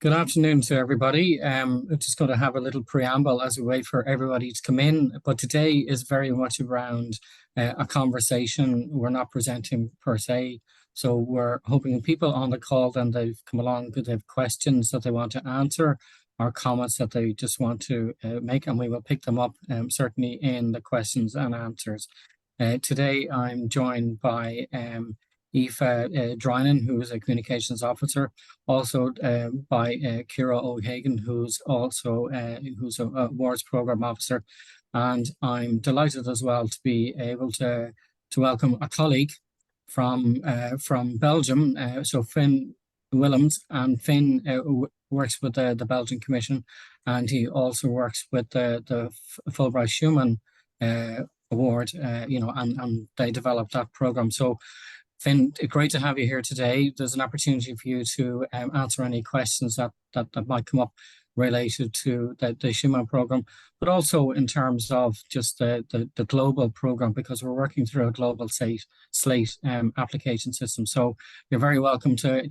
Good afternoon to everybody. I'm just going to have a little preamble as we wait for everybody to come in. But today is very much around a conversation. We're not presenting per se. So we're hoping people on the call, then they've come along, that they have questions that they want to answer or comments that they just want to make, and we will pick them up certainly in the questions and answers. Today, I'm joined by Aoife Drynan, who is a communications officer, also by Ciara O'Hagan, who's also who's a awards program officer, and I'm delighted as well to be able to welcome a colleague from Belgium. So Finn Willems, and Finn works with the Belgian Commission, and he also works with the Fulbright Schumann Award, and they developed that program. So Finn, great to have you here today. There's an opportunity for you to answer any questions that might come up related to the Schumann program, but also in terms of just the global program, because we're working through a global slate application system. So you're very welcome to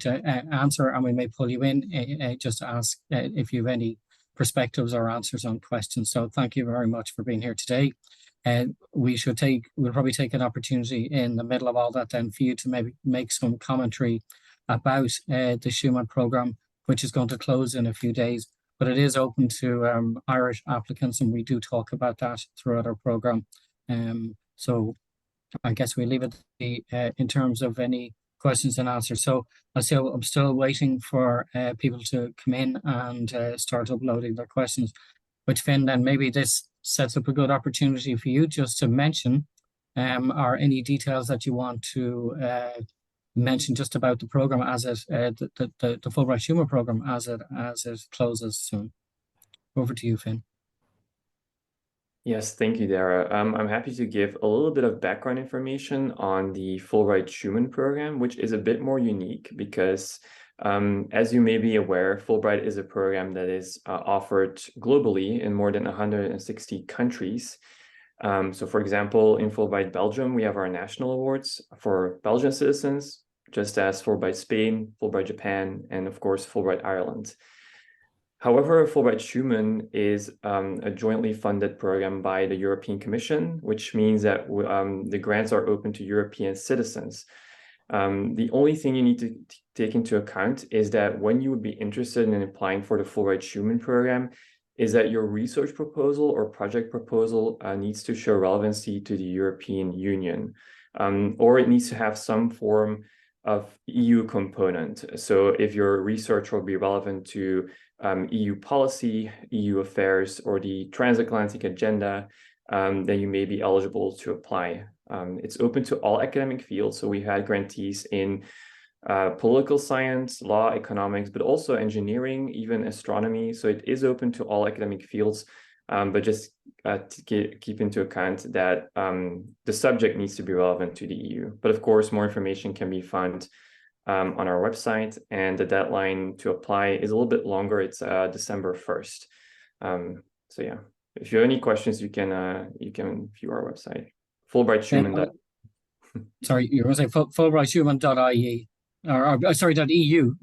answer, and we may pull you in just to ask if you have any perspectives or answers on questions. So thank you very much for being here today. We'll probably take an opportunity in the middle of all that then for you to maybe make some commentary about the Schumann program, which is going to close in a few days, but it is open to Irish applicants, and we do talk about that throughout our program. So I guess we leave it in terms of any questions and answers. So I'm still waiting for people to come in and start uploading their questions. But Finn, then maybe this sets up a good opportunity for you just to mention or any details that you want to mention just about the program as it the Fulbright Schumann program as it closes soon. Over to you, Finn. Yes, thank you, Dara. I'm happy to give a little bit of background information on the Fulbright Schumann program, which is a bit more unique because as you may be aware, Fulbright is a program that is offered globally in more than 160 countries. So for example, in Fulbright Belgium, we have our national awards for Belgian citizens, just as Fulbright Spain, Fulbright Japan, and of course, Fulbright Ireland. However, Fulbright Schumann is a jointly funded program by the European Commission, which means that the grants are open to European citizens. The only thing you need to take into account is that when you would be interested in applying for the Fulbright Schumann program is that your research proposal or project proposal needs to show relevancy to the European Union, or it needs to have some form of EU component. So if your research will be relevant to EU policy, EU affairs, or the transatlantic agenda, then you may be eligible to apply. It's open to all academic fields. So we had grantees in political science, law, economics, but also engineering, even astronomy. So it is open to all academic fields, but just to keep into account that the subject needs to be relevant to the EU. But of course, more information can be found on our website, and the deadline to apply is a little bit longer. It's December 1st. So yeah, if you have any questions, you can view our website. Fulbright Schumann. Sorry, you were going to say Fulbrightschumann.ie or sorry, .eu,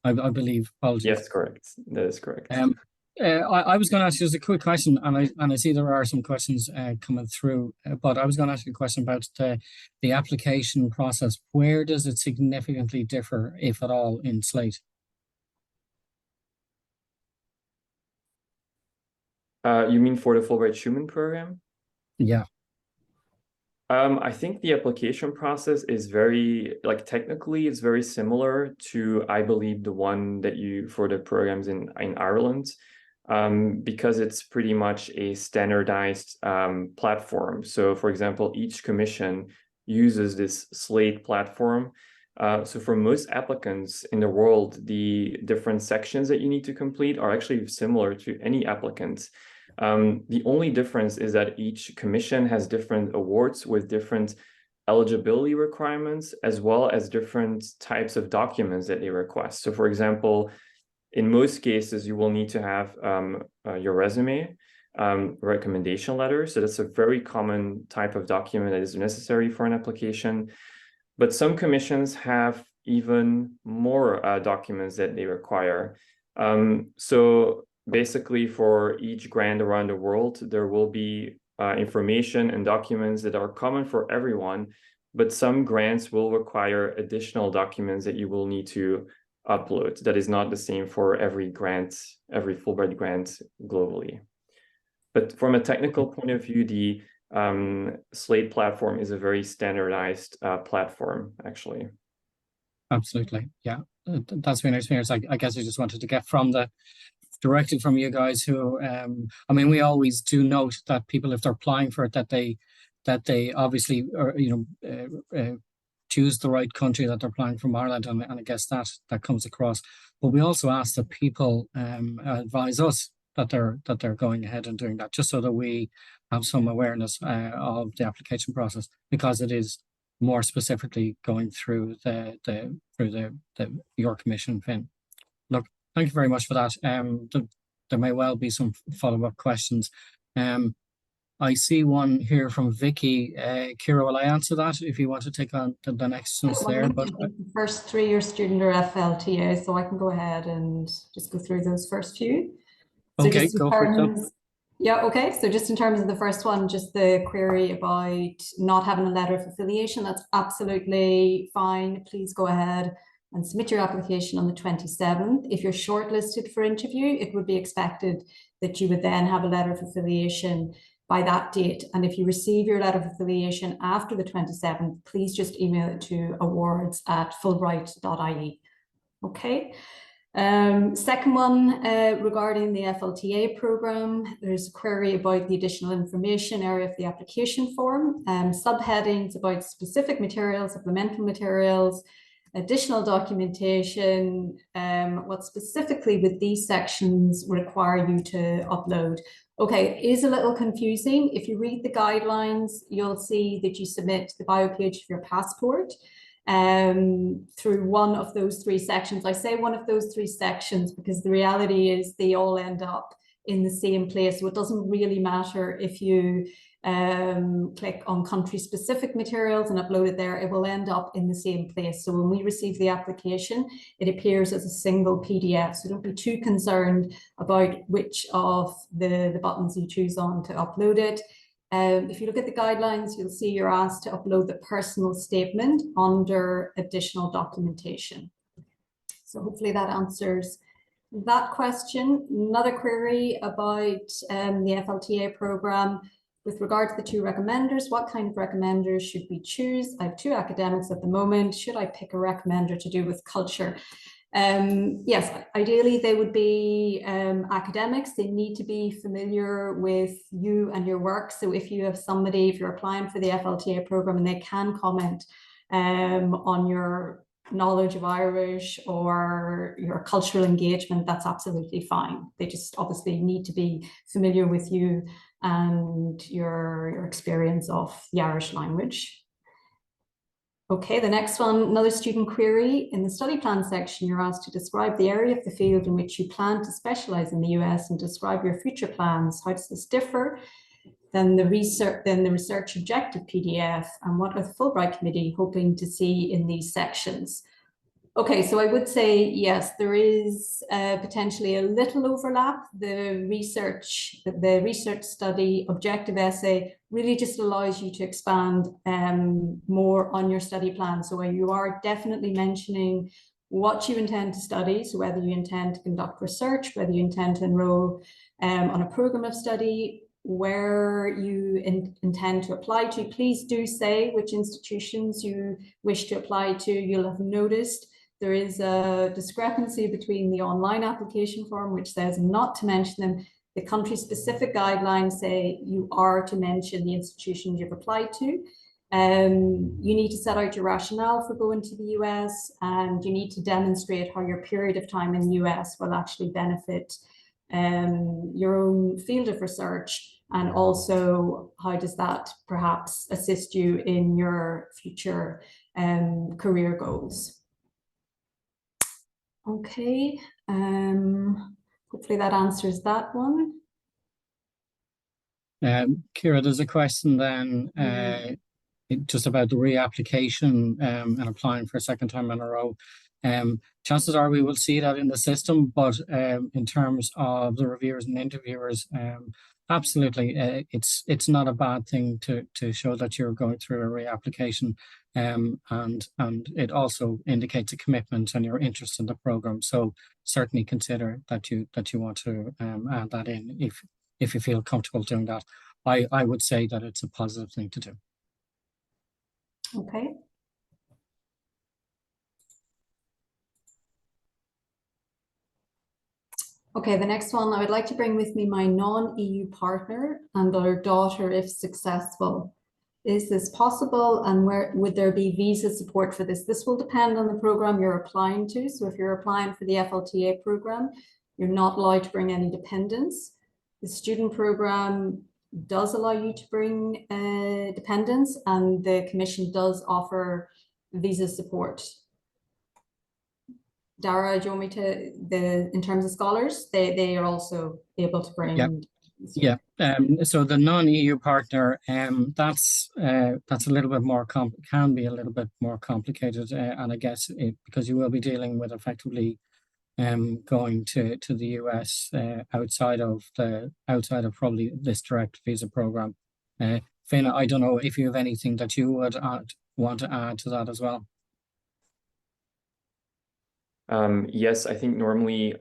I believe. Apologies. Yes, correct. That is correct. I was going to ask you just a quick question, and I see there are some questions coming through, but I was going to ask you a question about the application process. Where does it significantly differ, if at all, in Slate? You mean for the Fulbright Schumann program? Yeah. I think the application process is technically it's very similar to, I believe, the one that for the programs in Ireland, because it's pretty much a standardized platform. So for example, each commission uses this Slate platform. So for most applicants in the world, the different sections that you need to complete are actually similar to any applicant. The only difference is that each commission has different awards with different eligibility requirements, as well as different types of documents that they request. So for example, in most cases, you will need to have your resume, recommendation letter. So that's a very common type of document that is necessary for an application. But some commissions have even more documents that they require. So basically for each grant around the world, there will be information and documents that are common for everyone, but some grants will require additional documents that you will need to upload. That is not the same for every grant, every Fulbright grant globally. But from a technical point of view, the Slate platform is a very standardized platform, actually. Absolutely. Yeah. That's been an experience. I guess I just wanted to get directly from you guys who, I mean, we always do note that people, if they're applying for it, that they obviously are, choose the right country that they're applying from, Ireland, and I guess that comes across. But we also ask that people advise us that they're going ahead and doing that, just so that we have some awareness of the application process, because it is more specifically going through your commission, Finn. Look, thank you very much for that. There may well be some follow-up questions. I see one here from Vicky. Kira, will I answer that if you want to take on the next ones there? But first 3-year student or FLTA, so I can go ahead and just go through those first few. So okay, go for it. Yeah, okay. So just in terms of the first one, just the query about not having a letter of affiliation, that's absolutely fine. Please go ahead and submit your application on the 27th. If you're shortlisted for interview, it would be expected that you would then have a letter of affiliation by that date. And if you receive your letter of affiliation after the 27th, please just email it to awards@fulbright.ie. Okay. Second one, regarding the FLTA program, there's a query about the additional information area of the application form, subheadings about specific materials, supplemental materials, additional documentation, what specifically would these sections require you to upload. Okay, it is a little confusing. If you read the guidelines, you'll see that you submit the bio page of your passport through one of those 3 sections. I say one of those 3 sections because the reality is they all end up in the same place. So it doesn't really matter if you click on country specific materials and upload it there, it will end up in the same place. So when we receive the application, it appears as a single PDF. So don't be too concerned about which of the buttons you choose on to upload it. If you look at the guidelines, you'll see you're asked to upload the personal statement under additional documentation. So hopefully that answers that question. Another query about the FLTA program. With regard to the 2 recommenders, what kind of recommenders should we choose? I have 2 academics at the moment. Should I pick a recommender to do with culture? Yes, ideally they would be academics. They need to be familiar with you and your work. So if you have somebody, if you're applying for the FLTA program and they can comment on your knowledge of Irish or your cultural engagement, that's absolutely fine. They just obviously need to be familiar with you and your experience of the Irish language. Okay, the next one, another student query. In the study plan section, you're asked to describe the area of the field in which you plan to specialize in the US and describe your future plans. How does this differ than the research objective PDF, and what are the Fulbright Committee hoping to see in these sections? Okay, so I would say, yes, there is potentially a little overlap. The research study objective essay really just allows you to expand more on your study plan. So you are definitely mentioning what you intend to study, so whether you intend to conduct research, whether you intend to enroll on a program of study, where you intend to apply to. Please do say which institutions you wish to apply to. You'll have noticed there is a discrepancy between the online application form, which says not to mention them. The country-specific guidelines say you are to mention the institutions you've applied to. You need to set out your rationale for going to the US, and you need to demonstrate how your period of time in the US will actually benefit your own field of research, and also how does that perhaps assist you in your future career goals. Okay, hopefully that answers that one. Kira, there's a question then just about the reapplication and applying for a second time in a row. Chances are we will see that in the system, but in terms of the reviewers and interviewers, absolutely, it's not a bad thing to show that you're going through a reapplication, and it also indicates a commitment and your interest in the program. So certainly consider that you want to add that in if you feel comfortable doing that. I would say that it's a positive thing to do. Okay. Okay, the next one, I would like to bring with me my non-EU partner and their daughter if successful. Is this possible, and where would there be visa support for this? This will depend on the program you're applying to. So if you're applying for the FLTA program, you're not allowed to bring any dependents. The student program does allow you to bring dependents, and the Commission does offer visa support. Dara, do you want me to, in terms of scholars, they are also able to bring. Yep. Yeah. So the non-EU partner, that's a little bit more can be a little bit more complicated, and I guess because you will be dealing with effectively going to the US outside of probably this direct visa program. Fiona, I don't know if you have anything that you would want to add to that as well. Yes, I think normally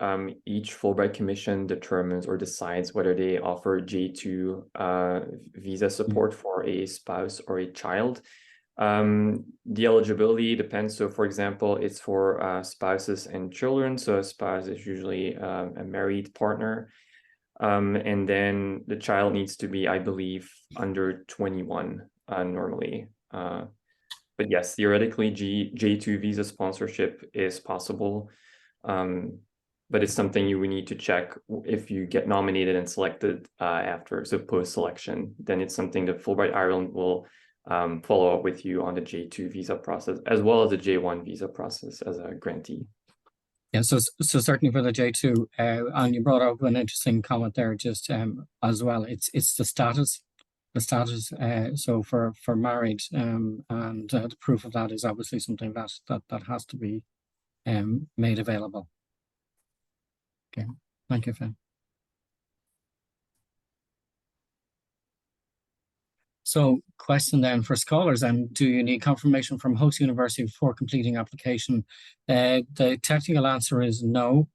each Fulbright Commission determines or decides whether they offer J2 visa support for a spouse or a child. The eligibility depends. So for example, it's for spouses and children. So a spouse is usually a married partner. And then the child needs to be, I believe, under 21 normally. But yes, theoretically, J2 visa sponsorship is possible, but it's something you would need to check if you get nominated and selected after, so post-selection. Then it's something that Fulbright Ireland will follow up with you on the J2 visa process, as well as the J1 visa process as a grantee. Yeah, so certainly for the J2, and you brought up an interesting comment there, just as well. It's the status. So for married, and the proof of that is obviously something that has to be made available. Okay, thank you, Finn. So question then for scholars, and do you need confirmation from host university before completing application? The technical answer is no,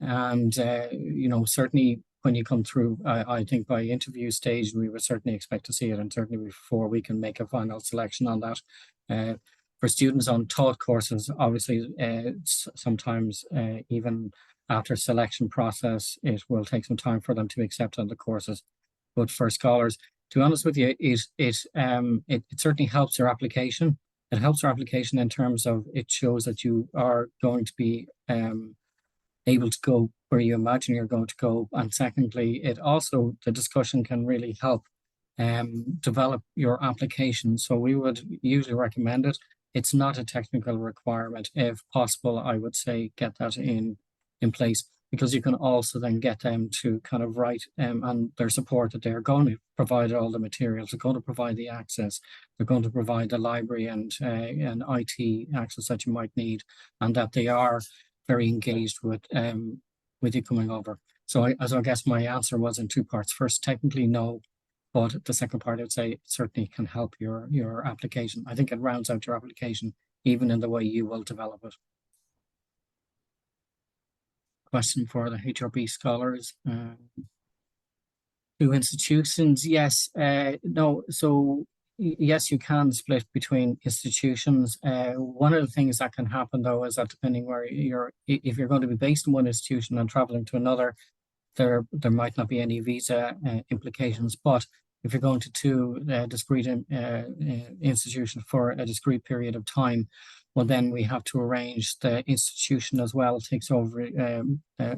and you know, certainly when you come through, I think by interview stage, we would certainly expect to see it, and certainly before we can make a final selection on that. For students on taught courses, obviously, sometimes even after selection process, it will take some time for them to accept on the courses. But for scholars, to be honest with you, it certainly helps your application. It helps your application in terms of it shows that you are going to be able to go where you imagine you're going to go. And secondly, it also, the discussion can really help develop your application. So we would usually recommend it. It's not a technical requirement. If possible, I would say get that in place, because you can also then get them to kind of write and their support that they're going to provide all the materials, they're going to provide the access, they're going to provide the library and IT access that you might need, and that they are very engaged with you coming over. So I guess my answer was in two parts. First, technically no, but the second part, I would say it certainly can help your application. I think it rounds out your application, even in the way you will develop it. Question for the HRB scholars. Two institutions, yes, no. So yes, you can split between institutions. One of the things that can happen though is that depending where if you're going to be based in one institution and traveling to another, there might not be any visa implications. But if you're going to two discrete institutions for a discrete period of time, well, then we have to arrange the institution as well takes over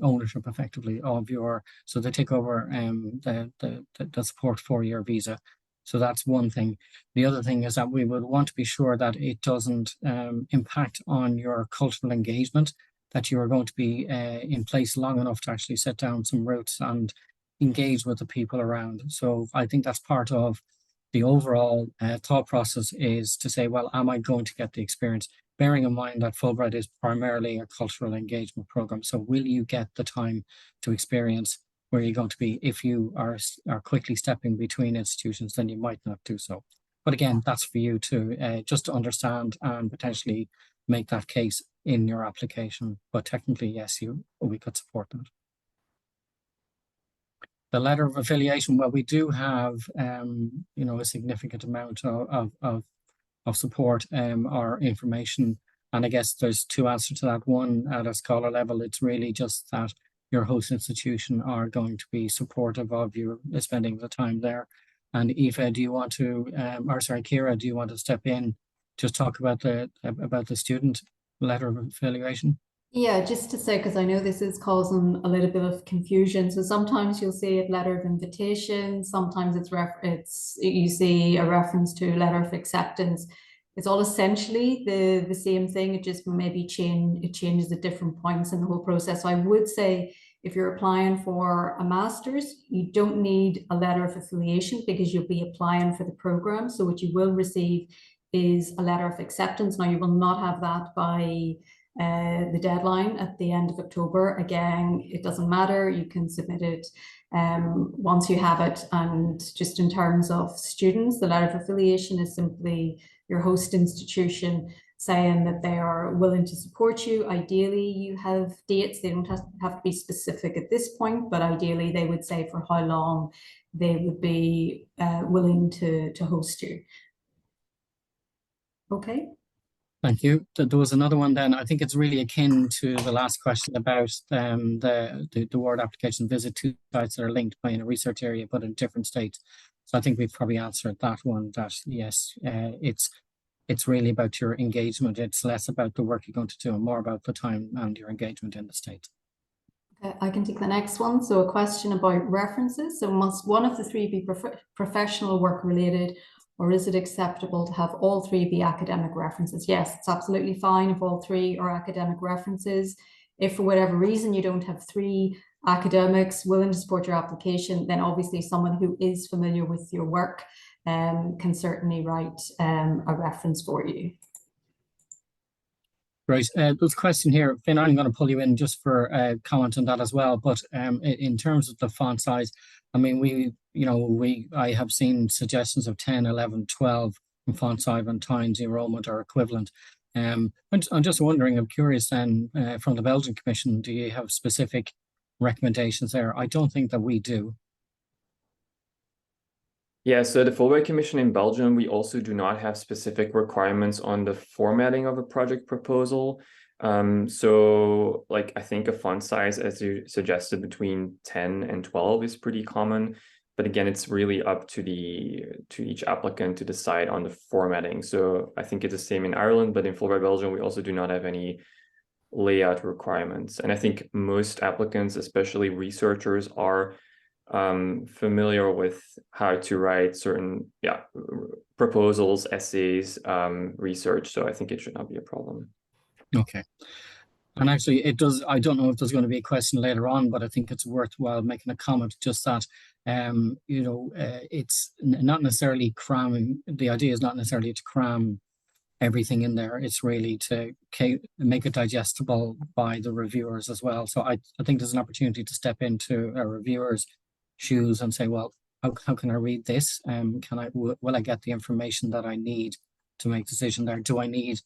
ownership effectively of so they take over the support for your visa. So that's one thing. The other thing is that we would want to be sure that it doesn't impact on your cultural engagement, that you are going to be in place long enough to actually set down some roots and engage with the people around. So I think that's part of the overall thought process, is to say, well, am I going to get the experience? bearing in mind that Fulbright is primarily a cultural engagement program. So will you get the time to experience where you're going to be? If you are quickly stepping between institutions, then you might not do so. But again, that's for you to just to understand and potentially make that case in your application. But technically, yes, we could support that. The letter of affiliation, well, we do have, you know, a significant amount of support or information. And I guess there's two answers to that. One, at a scholar level, it's really just that your host institution are going to be supportive of you spending the time there. And Aoife, do you want to, or sorry, Ciara, do you want to step in, just talk about the student letter of affiliation? Yeah, just to say, because I know this is causing a little bit of confusion. So sometimes you'll see a letter of invitation, sometimes you see a reference to letter of acceptance. It's all essentially the same thing. It just maybe changes at different points in the whole process. So I would say if you're applying for a master's, you don't need a letter of affiliation because you'll be applying for the program. So what you will receive is a letter of acceptance. Now you will not have that by the deadline at the end of October. Again, it doesn't matter. You can submit it once you have it. And just in terms of students, the letter of affiliation is simply your host institution saying that they are willing to support you. Ideally, you have dates. They don't have to be specific at this point, but ideally they would say for how long they would be willing to host you. Okay. Thank you. There was another one then. I think it's really akin to the last question about the word application visit to sites that are linked by in a research area, but in different states. So I think we've probably answered that one, that yes, it's really about your engagement. It's less about the work you're going to do and more about the time and your engagement in the state. Okay, I can take the next one. So a question about references. So must one of the three be professional work related, or is it acceptable to have all three be academic references? Yes, it's absolutely fine if all three are academic references. If for whatever reason you don't have three academics willing to support your application, then obviously someone who is familiar with your work can certainly write a reference for you. Right. There's a question here. Finn, I'm going to pull you in just for a comment on that as well. But in terms of the font size, I mean, I have seen suggestions of 10, 11, 12 in font size and times enrollment or equivalent. I'm just wondering, I'm curious then, from the Belgian Commission, do you have specific recommendations there? I don't think that we do. Yeah, so the Fulbright Commission in Belgium, we also do not have specific requirements on the formatting of a project proposal. So like I think a font size, as you suggested, between 10 and 12 is pretty common. But again, it's really up to each applicant to decide on the formatting. So I think it's the same in Ireland, but in Fulbright Belgium, we also do not have any layout requirements. And I think most applicants, especially researchers, are familiar with how to write certain proposals, essays, research. So I think it should not be a problem. Okay. And actually it does, I don't know if there's going to be a question later on, but I think it's worthwhile making a comment just that, it's not necessarily cramming. The idea is not necessarily to cram everything in there. It's really to make it digestible by the reviewers as well. So I think there's an opportunity to step into a reviewer's shoes and say, well, how can I read this? Will I get the information that I need to make a decision there? Do I need,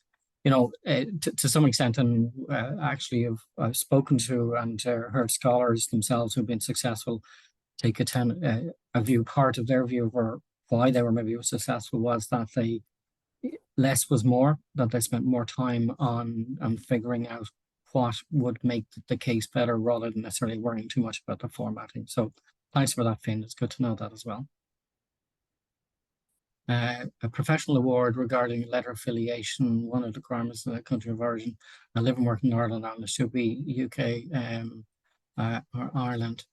to some extent, and actually I've spoken to and heard scholars themselves who've been successful take a view, part of their view of why they were maybe successful was that less was more, that they spent more time on figuring out what would make the case better rather than necessarily worrying too much about the formatting. So thanks for that, Finn. It's good to know that as well. A professional award regarding letter affiliation, one of the requirements of the country of origin. I live and work in Ireland, and it should be UK or Ireland.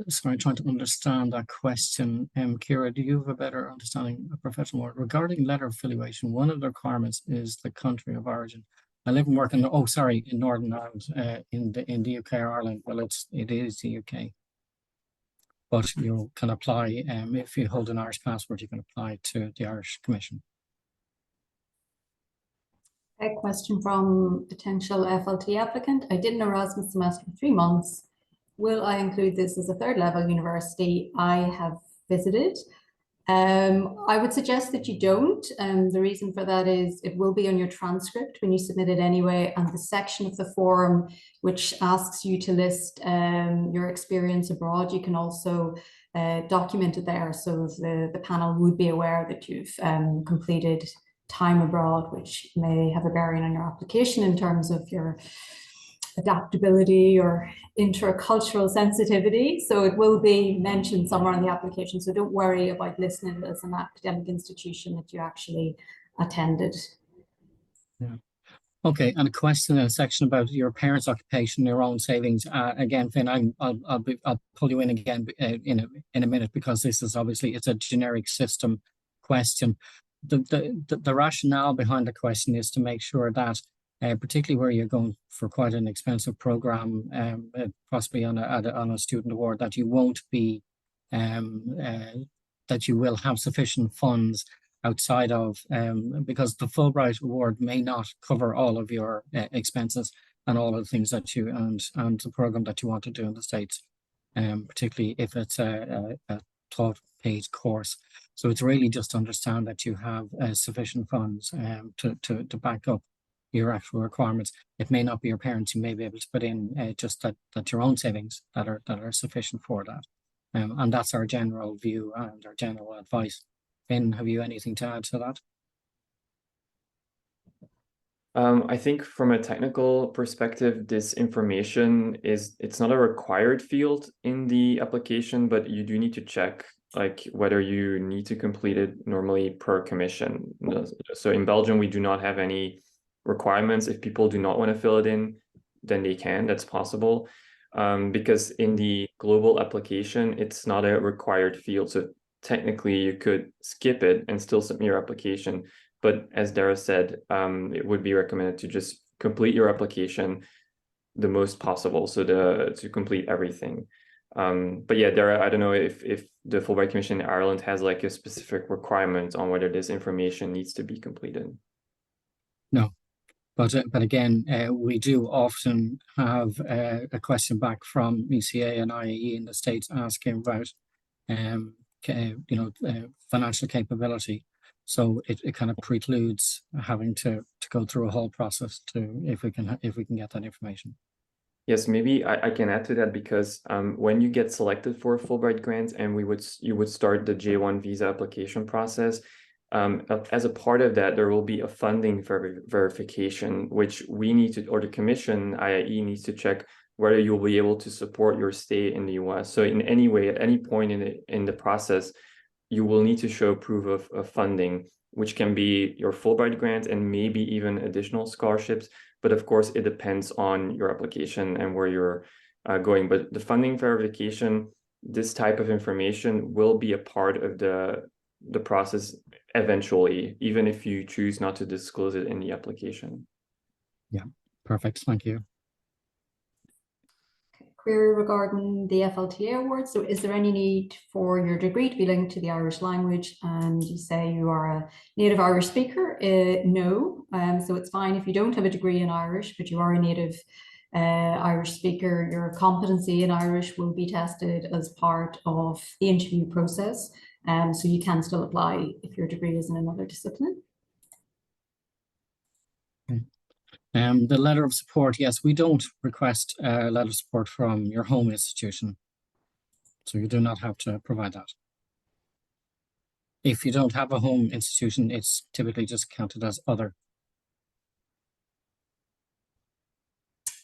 Sorry, trying to understand that question. Ciara, do you have a better understanding of professional award regarding letter affiliation? One of the requirements is the country of origin. I live and work in in Northern Ireland, in the UK or Ireland. Well, it is the UK. but you can apply, if you hold an Irish passport, you can apply to the Irish Commission. A question from potential FLT applicant. I did an Erasmus semester for 3 months. Will I include this as a third level university I have visited? I would suggest that you don't. The reason for that is it will be on your transcript when you submit it anyway, and the section of the form which asks you to list your experience abroad, you can also document it there, so the panel would be aware that you've completed time abroad, which may have a bearing on your application in terms of your adaptability or intercultural sensitivity. So it will be mentioned somewhere in the application. So don't worry about listing it as an academic institution that you actually attended. Yeah. Okay, and a question in a section about your parents' occupation, your own savings. Again, Finn, I'll pull you in again in a minute, because this is obviously, it's a generic system question. The rationale behind the question is to make sure that, particularly where you're going for quite an expensive program, possibly on a student award, that you won't be, that you will have sufficient funds outside of, because the Fulbright Award may not cover all of your expenses and all of the things that you and the program that you want to do in the States, particularly if it's a 12-page course. So it's really just to understand that you have sufficient funds to back up your actual requirements. It may not be your parents. You may be able to put in just that your own savings that are sufficient for that. And that's our general view and our general advice. Finn, have you anything to add to that? I think from a technical perspective, this information it's not a required field in the application, but you do need to check like whether you need to complete it normally per commission. So in Belgium, we do not have any requirements. If people do not want to fill it in, then they can, that's possible. Because in the global application, it's not a required field. So technically you could skip it and still submit your application. But as Dara said, it would be recommended to just complete your application the most possible, so to complete everything. But yeah, Dara, I don't know if the Fulbright Commission in Ireland has like a specific requirement on whether this information needs to be completed. No, but again, we do often have a question back from ECA and IAE in the States asking about, financial capability. So it kind of precludes having to go through a whole process if we can get that information. Yes, maybe I can add to that, because when you get selected for a Fulbright grant and you would start the J1 visa application process, as a part of that, there will be a funding verification, which we need to, or the Commission, IAE, needs to check whether you'll be able to support your stay in the US. So in any way, at any point in the process, you will need to show proof of funding, which can be your Fulbright grant and maybe even additional scholarships. But of course, it depends on your application and where you're going. But the funding verification, this type of information will be a part of the process eventually, even if you choose not to disclose it in the application. Yeah, perfect. Thank you. Query regarding the FLTA award. So is there any need for your degree to be linked to the Irish language? And you say you are a native Irish speaker? No. So it's fine if you don't have a degree in Irish, but you are a native Irish speaker. Your competency in Irish will be tested as part of the interview process. So you can still apply if your degree is in another discipline. Okay. The letter of support, yes, we don't request a letter of support from your home institution. So you do not have to provide that. If you don't have a home institution, it's typically just counted as other.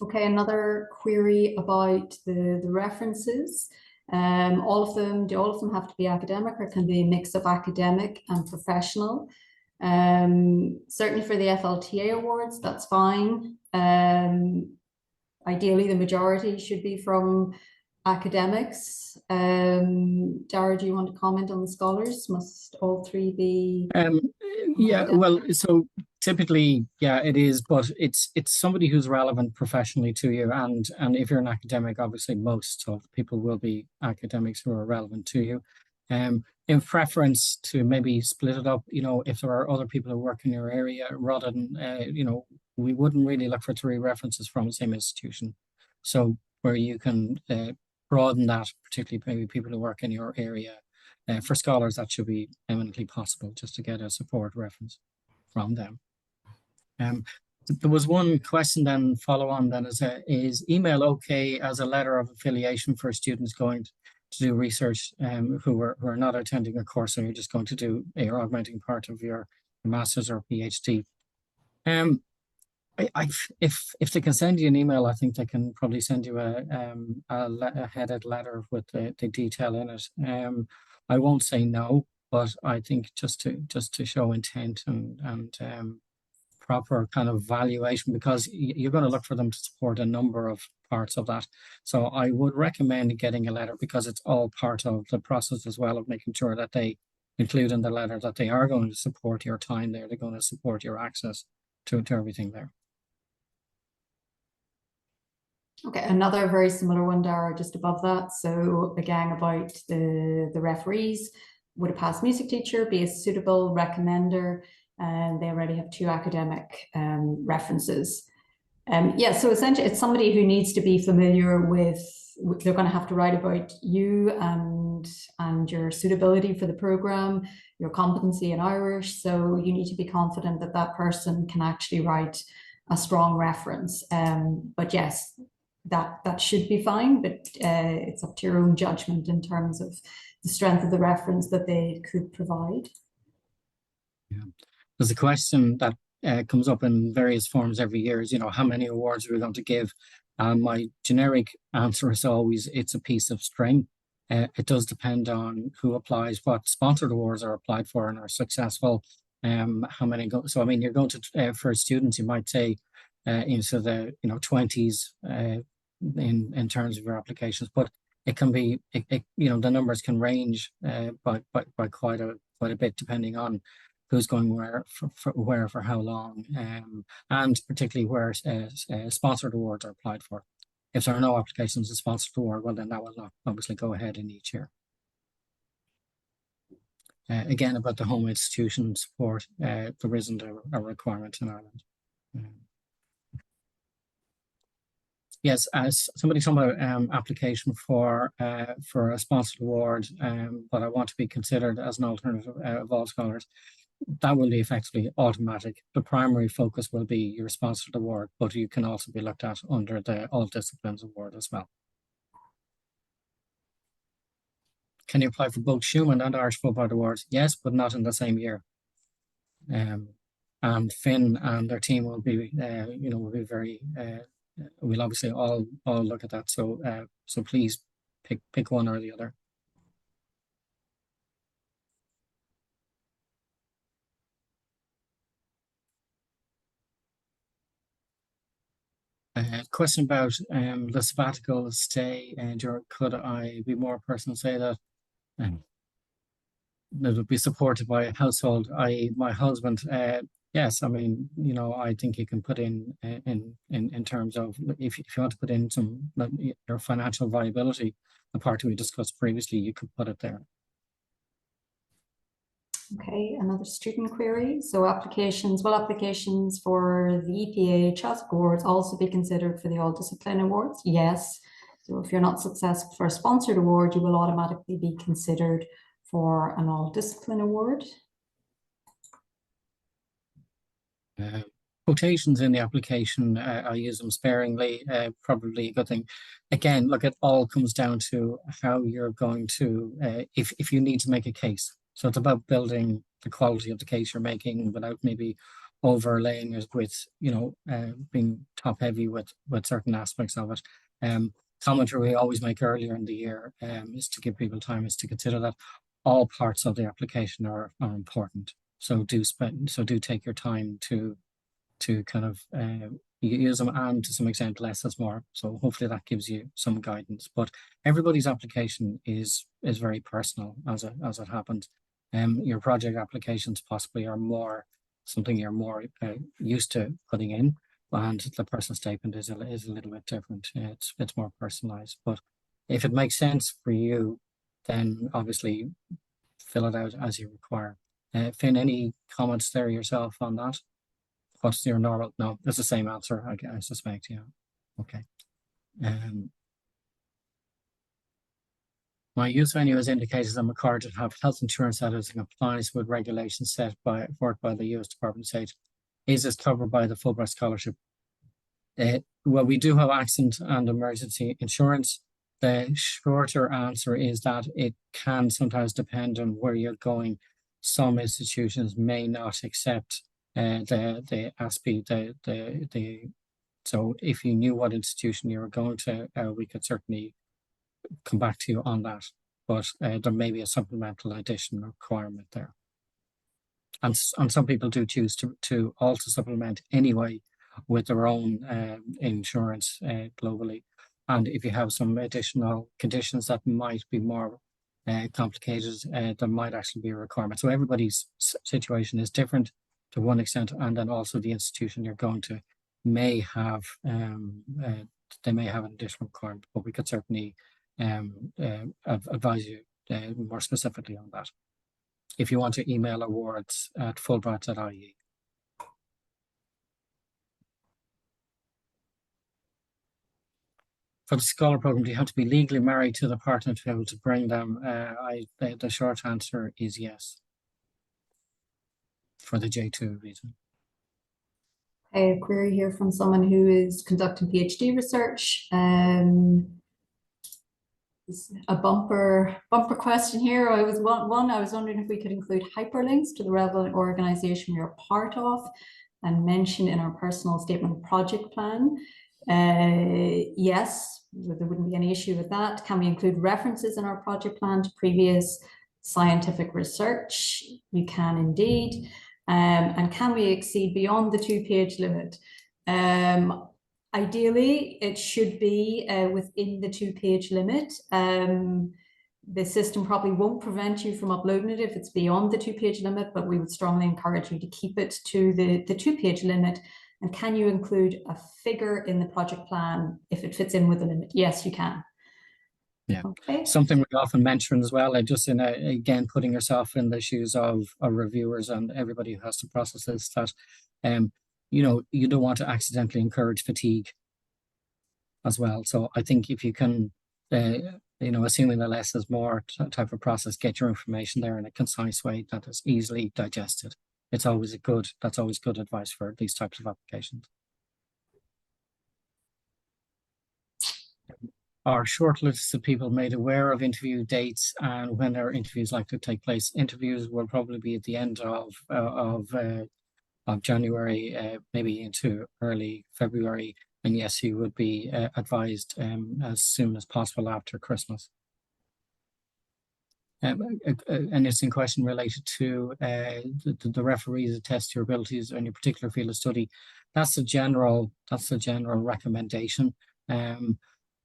Okay, another query about the references. All of them have to be academic, or can be a mix of academic and professional. Certainly for the FLTA awards, that's fine. Ideally, the majority should be from academics. Dara, do you want to comment on the scholars? Must all three be? Yeah, well, so typically, yeah, it is, but it's somebody who's relevant professionally to you, and if you're an academic, obviously most of people will be academics who are relevant to you. In preference to maybe split it up, you know, if there are other people who work in your area, rather than you know, we wouldn't really look for 3 references from the same institution. So where you can broaden that, particularly maybe people who work in your area. For scholars, that should be eminently possible, just to get a support reference from them. There was one question then, follow on then, is email okay as a letter of affiliation for students going to do research who are not attending a course, and you're just going to do, you're augmenting part of your master's or PhD. If they can send you an email, I think they can probably send you a headed letter with the detail in it. I won't say no, but I think just to show intent and proper kind of valuation, because you're going to look for them to support a number of parts of that. So I would recommend getting a letter, because it's all part of the process as well, of making sure that they include in the letter that they are going to support your time there. They're going to support your access to everything there. Okay, another very similar one, Dara, just above that. So again, about the referees, would a past music teacher be a suitable recommender? And they already have 2 academic references. Yeah, so essentially it's somebody who needs to be familiar with, they're going to have to write about you and your suitability for the program, your competency in Irish. So you need to be confident that that person can actually write a strong reference. But yes, that should be fine, but it's up to your own judgment in terms of the strength of the reference that they could provide. Yeah, there's a question that comes up in various forms every year, is, you know, how many awards are we going to give? My generic answer is always, it's a piece of string. It does depend on who applies, what sponsored awards are applied for and are successful. How many go? So I mean, you're going to for students, you might say into the 20s in terms of your applications, but it can be the numbers can range by quite a bit, depending on who's going where for how long, and particularly where sponsored awards are applied for. If there are no applications to sponsored award, well, then that will not obviously go ahead in each year. Again, about the home institution support, there isn't a requirement in Ireland. Yes, as somebody talking about application for a sponsored award, but I want to be considered as an alternative of all scholars. That will be effectively automatic. The primary focus will be your sponsored award, but you can also be looked at under the All Disciplines Award as well. Can you apply for both Schumann and Irish Fulbright Awards? Yes, but not in the same year. And Finn and their team will be, will be very. We'll obviously all look at that. So so please pick one or the other. Question about the sabbatical stay, and could I be more personal, say that it would be supported by a household, i.e. my husband. Yes, I mean, I think you can put in terms of, if you want to put in some your financial viability, the part we discussed previously, you could put it there. Okay, another student query. So will applications for the EPA Chasc Awards also be considered for the All Discipline Awards? Yes. So if you're not successful for a sponsored award, you will automatically be considered for an All Discipline Award. Quotations in the application, I use them sparingly, probably a good thing. Again, look, it all comes down to how you're going to, if you need to make a case. So it's about building the quality of the case you're making without maybe overlaying it with, being top heavy with certain aspects of it. Commentary we always make earlier in the year is to give people time, is to consider that all parts of the application are important. So do take your time to kind of you use them, and to some extent less is more. So hopefully that gives you some guidance. But everybody's application is very personal as it happens. Your project applications possibly are more something you're more used to putting in, and the personal statement is a little bit different. It's more personalized. But if it makes sense for you, then obviously fill it out as you require. Finn, any comments there yourself on that? What's your normal? No, it's the same answer, I suspect. Yeah. Okay. My use venue is indicated I'm required to have health insurance that is in compliance with regulations set forth by the US Department of State. Is this covered by the Fulbright Scholarship? Well, we do have accident and emergency insurance. The shorter answer is that it can sometimes depend on where you're going. Some institutions may not accept the ASPE. So if you knew what institution you were going to, we could certainly come back to you on that. But there may be a supplemental addition requirement there. And some people do choose to also supplement anyway with their own insurance globally. And if you have some additional conditions that might be more complicated, there might actually be a requirement. So everybody's situation is different to one extent, and then also the institution you're going to may have they may have an additional requirement, but we could certainly advise you more specifically on that. If you want to email awards@fulbright.ie. For the scholar program, do you have to be legally married to the partner to be able to bring them? The short answer is yes. For the J2 visa. A query here from someone who is conducting PhD research. A bumper question here. I was wondering if we could include hyperlinks to the relevant organization we are part of and mention in our personal statement project plan. Yes, there wouldn't be any issue with that. Can we include references in our project plan to previous scientific research? You can indeed. And can we exceed beyond the 2-page limit? Ideally, it should be within the 2-page limit. The system probably won't prevent you from uploading it if it's beyond the 2-page limit, but we would strongly encourage you to keep it to the 2-page limit. And can you include a figure in the project plan if it fits in with the limit? Yes, you can. Yeah, okay. Something we often mention as well, just in again putting yourself in the shoes of reviewers and everybody who has to process this, that you don't want to accidentally encourage fatigue as well. So I think if you can, assuming the less is more type of process, get your information there in a concise way that is easily digested. That's always good advice for these types of applications. Are short lists of people made aware of interview dates and when their interviews likely to take place? Interviews will probably be at the end of January, maybe into early February. And yes, you would be advised as soon as possible after Christmas. An interesting question related to the referees that test your abilities in your particular field of study. That's the general recommendation.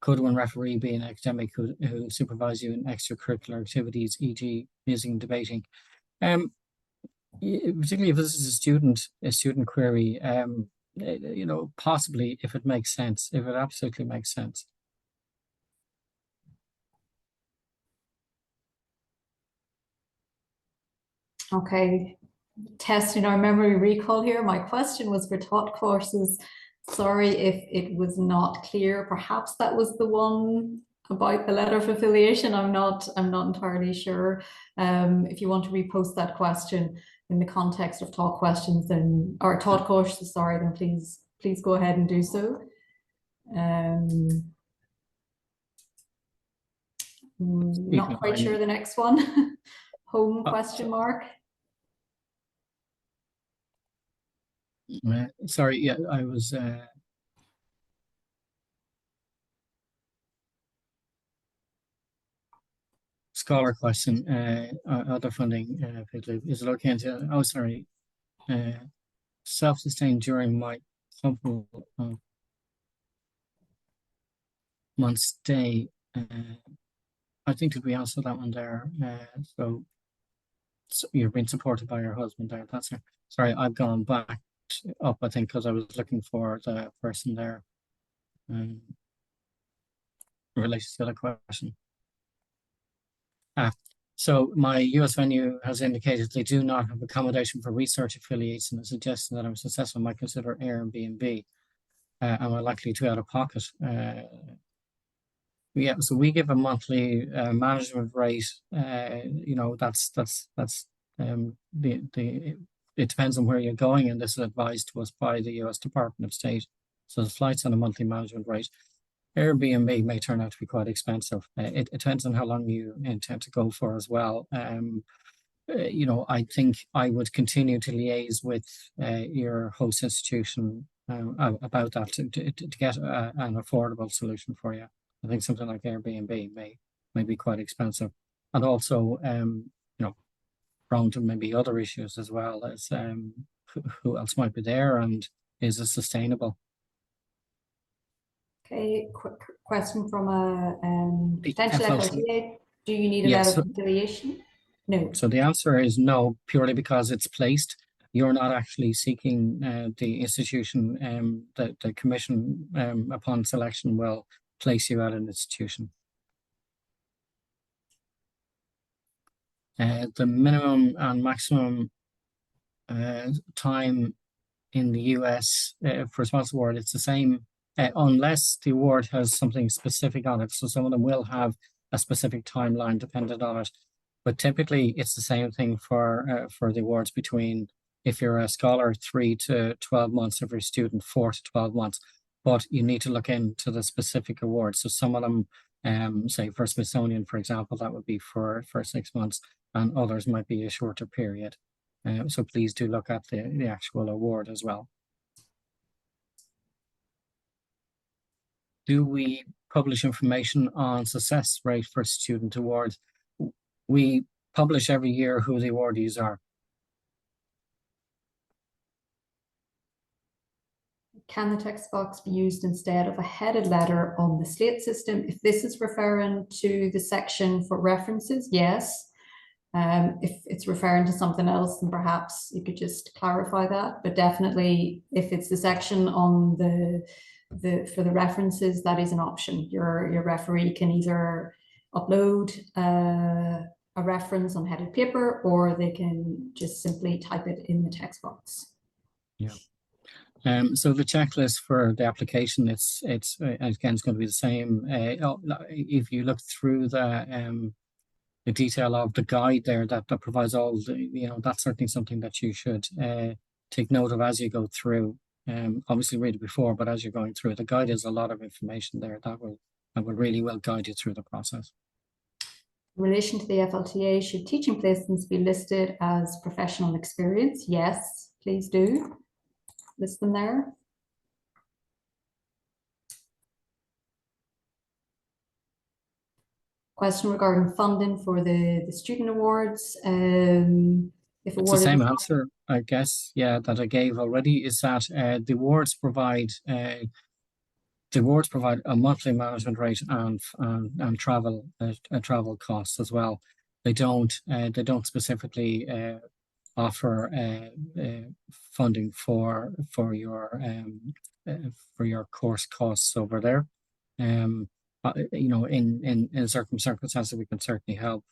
Could one referee be an academic who supervise you in extracurricular activities, e.g. music and debating? Particularly if this is a student query, possibly if it makes sense, if it absolutely makes sense. Okay, testing our memory recall here. My question was for taught courses. Sorry if it was not clear. Perhaps that was the one about the letter of affiliation. I'm not entirely sure. If you want to repost that question in the context of taught questions, then or taught courses, sorry, then please go ahead and do so. Not quite sure the next one. Home question mark. Sorry, yeah, I was scholar question. Other funding, is it okay to? Oh, sorry. Self-sustained during my couple of months stay. I think did we answer that one there? So you're being supported by your husband there. That's it. Sorry, I've gone back up, I think, because I was looking for the person there. In relation to the question. So my US venue has indicated they do not have accommodation for research affiliates and is suggesting that I'm successful might consider Airbnb. Am I likely to out of pocket? Yeah, so we give a monthly management rate. You know, that's it depends on where you're going, and this is advised to us by the US Department of State. So the flight's on a monthly management rate. Airbnb may turn out to be quite expensive. It depends on how long you intend to go for as well. You know, I think I would continue to liaise with your host institution about that to get an affordable solution for you. I think something like Airbnb may be quite expensive, and also you know, prone to maybe other issues as well as who else might be there and is it sustainable? Okay, quick question from a potential FLTA. Do you need a Yes. letter of affiliation? No. So the answer is no, purely because it's placed. You're not actually seeking the institution. The commission, upon selection, will place you at an institution. The minimum and maximum time in the US for a sponsor award, it's the same, unless the award has something specific on it. So some of them will have a specific timeline dependent on it. But typically, it's the same thing for the awards between, if you're a scholar, 3 to 12 months, if you're a student, 4 to 12 months. But you need to look into the specific awards. So some of them, say for Smithsonian, for example, that would be for 6 months, and others might be a shorter period. So please do look at the actual award as well. Do we publish information on success rate for student awards? We publish every year who the awardees are. Can the text box be used instead of a headed letter on the slate system? If this is referring to the section for references, yes. If it's referring to something else, then perhaps you could just clarify that. But definitely, if it's the section on for the references, that is an option. Your referee can either upload a reference on headed paper, or they can just simply type it in the text box. Yeah. So the checklist for the application, it's again, it's going to be the same. If you look through the detail of the guide there that provides all the, you know, that's certainly something that you should take note of as you go through. Obviously read it before, but as you're going through, the guide is a lot of information there that will really well guide you through the process. In relation to the FLTA, should teaching placements be listed as professional experience? Yes, please do. List them there. Question regarding funding for the student awards. If it's the same answer, I guess, yeah, that I gave already, is that the awards provide a monthly management rate and travel costs as well. They don't specifically offer funding for your course costs over there. You know, in certain circumstances, we can certainly help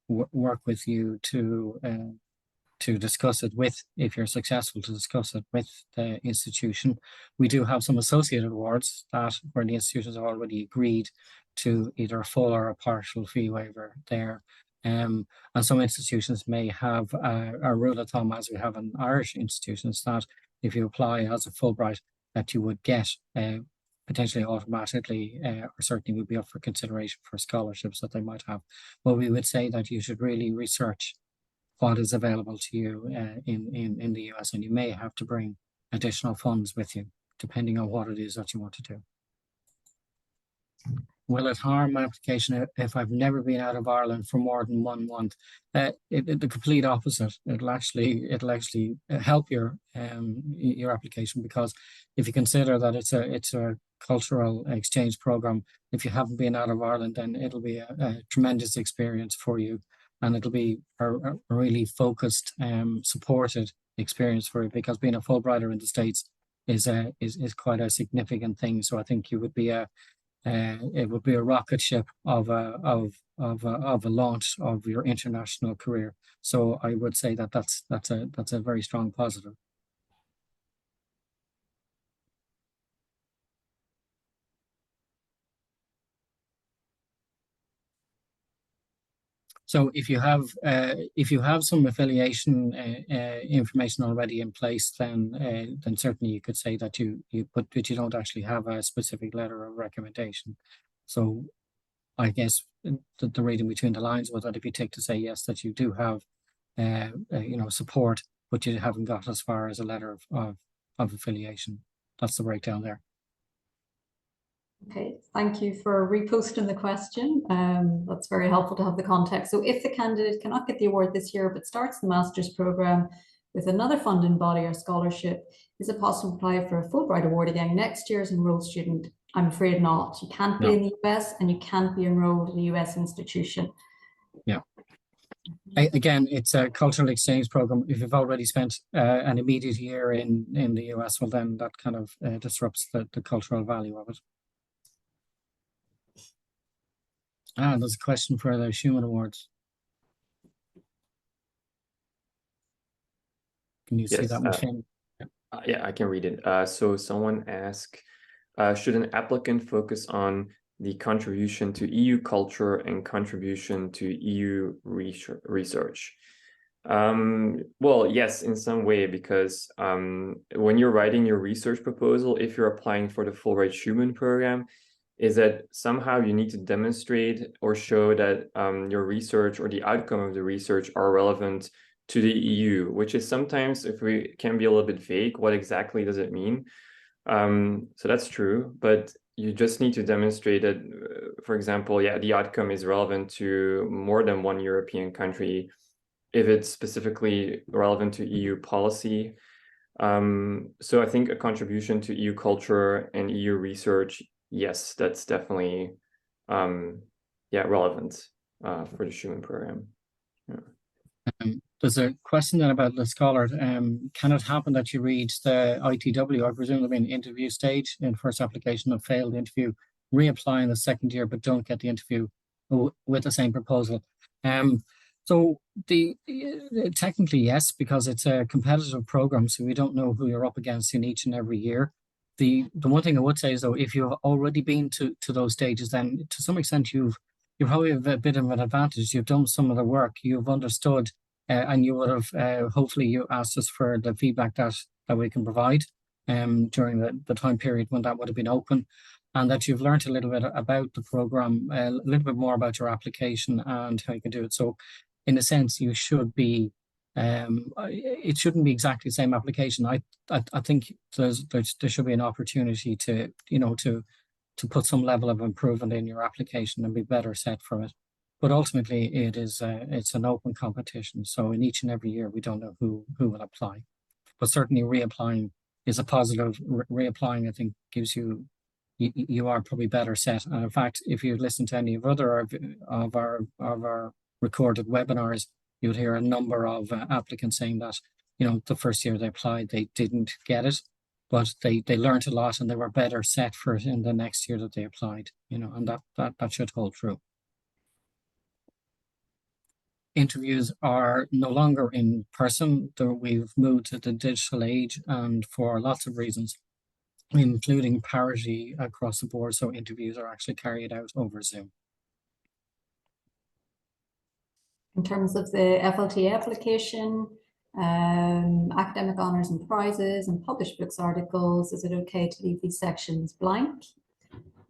work with you to discuss it with, if you're successful, to discuss it with the institution. We do have some associated awards that where the institutions have already agreed to either a full or a partial fee waiver there. And some institutions may have a rule of thumb, as we have in Irish institutions, that if you apply as a Fulbright, that you would get potentially automatically, or certainly would be up for consideration for scholarships that they might have. But we would say that you should really research what is available to you in the US, and you may have to bring additional funds with you, depending on what it is that you want to do. will it harm my application if I've never been out of Ireland for more than 1 month? The complete opposite. It'll actually help your application, because if you consider that it's a cultural exchange program, if you haven't been out of Ireland, then it'll be a tremendous experience for you, and it'll be a really focused, supported experience for you, because being a Fulbrighter in the States is quite a significant thing. So I think it would be a rocket ship of a launch of your international career. So I would say that that's a very strong positive. So if you have some affiliation information already in place, then certainly you could say that but you don't actually have a specific letter of recommendation. So I guess the reading between the lines was that if you take to say yes, that you do have support, but you haven't got as far as a letter of affiliation. That's the breakdown there. Okay, thank you for reposting the question. That's very helpful to have the context. So if the candidate cannot get the award this year, but starts the master's program with another funding body or scholarship, is it possible to apply for a Fulbright award again next year as an enrolled student? I'm afraid not. You can't be in the US, and you can't be enrolled in a US institution. Yeah. Again, it's a cultural exchange program. If you've already spent an immediate year in the US, well, then that kind of disrupts the cultural value of it. There's a question for the Schumann Awards. Can you see that one, Shane? Yeah, I can read it. So someone asked, should an applicant focus on the contribution to EU culture and contribution to EU research? Well, yes, in some way, because when you're writing your research proposal, if you're applying for the Fulbright Schumann program, is that somehow you need to demonstrate or show that your research or the outcome of the research are relevant to the EU, which is sometimes, if we can be a little bit vague, what exactly does it mean? So that's true, but you just need to demonstrate that, for example, the outcome is relevant to more than one European country, if it's specifically relevant to EU policy. So I think a contribution to EU culture and EU research, yes, that's definitely relevant for the Schumann program. Yeah. There's a question then about the scholar. Can it happen that you read the ITW, I presume in interview stage, in first application, of failed interview, reapply in the second year, but don't get the interview with the same proposal? So technically yes, because it's a competitive program, so we don't know who you're up against in each and every year. The one thing I would say is, though, if you've already been to those stages, then to some extent you probably have a bit of an advantage. You've done some of the work, you've understood, and you would have hopefully you asked us for the feedback that we can provide during the time period when that would have been open, and that you've learned a little bit about the program, a little bit more about your application and how you can do it. So in a sense, you should be, it shouldn't be exactly the same application. I think there should be an opportunity to put some level of improvement in your application and be better set for it. But ultimately, it's an open competition. So in each and every year, we don't know who will apply. But certainly reapplying is a positive. Reapplying, I think, gives you are probably better set. And in fact, if you listen to any of our recorded webinars, you'd hear a number of applicants saying that, the first year they applied, they didn't get it, but they learned a lot and they were better set for it in the next year that they applied, and that should hold true. Interviews are no longer in person. We've moved to the digital age, and for lots of reasons, including parity across the board. So interviews are actually carried out over Zoom. In terms of the FLTA application, academic honours and prizes and published books articles, is it okay to leave these sections blank?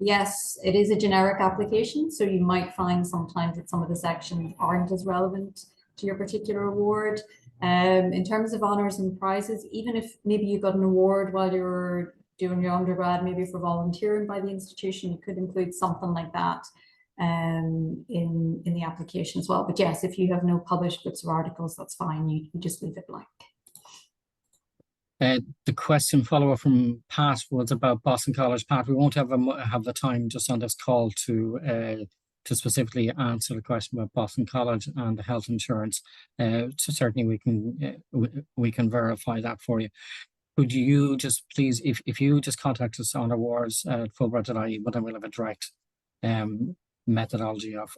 Yes, it is a generic application, so you might find sometimes that some of the sections aren't as relevant to your particular award. In terms of honours and prizes, even if maybe you got an award while you're doing your undergrad, maybe for volunteering by the institution, you could include something like that in the application as well. But yes, if you have no published books or articles, that's fine. You just leave it blank. The question follow-up from Pat was about Boston College. Pat, we won't have the time just on this call to specifically answer the question about Boston College and the health insurance. So certainly we can verify that for you. Could you just please, if you just contact us on awards at Fulbright.ie, but then we'll have a direct methodology of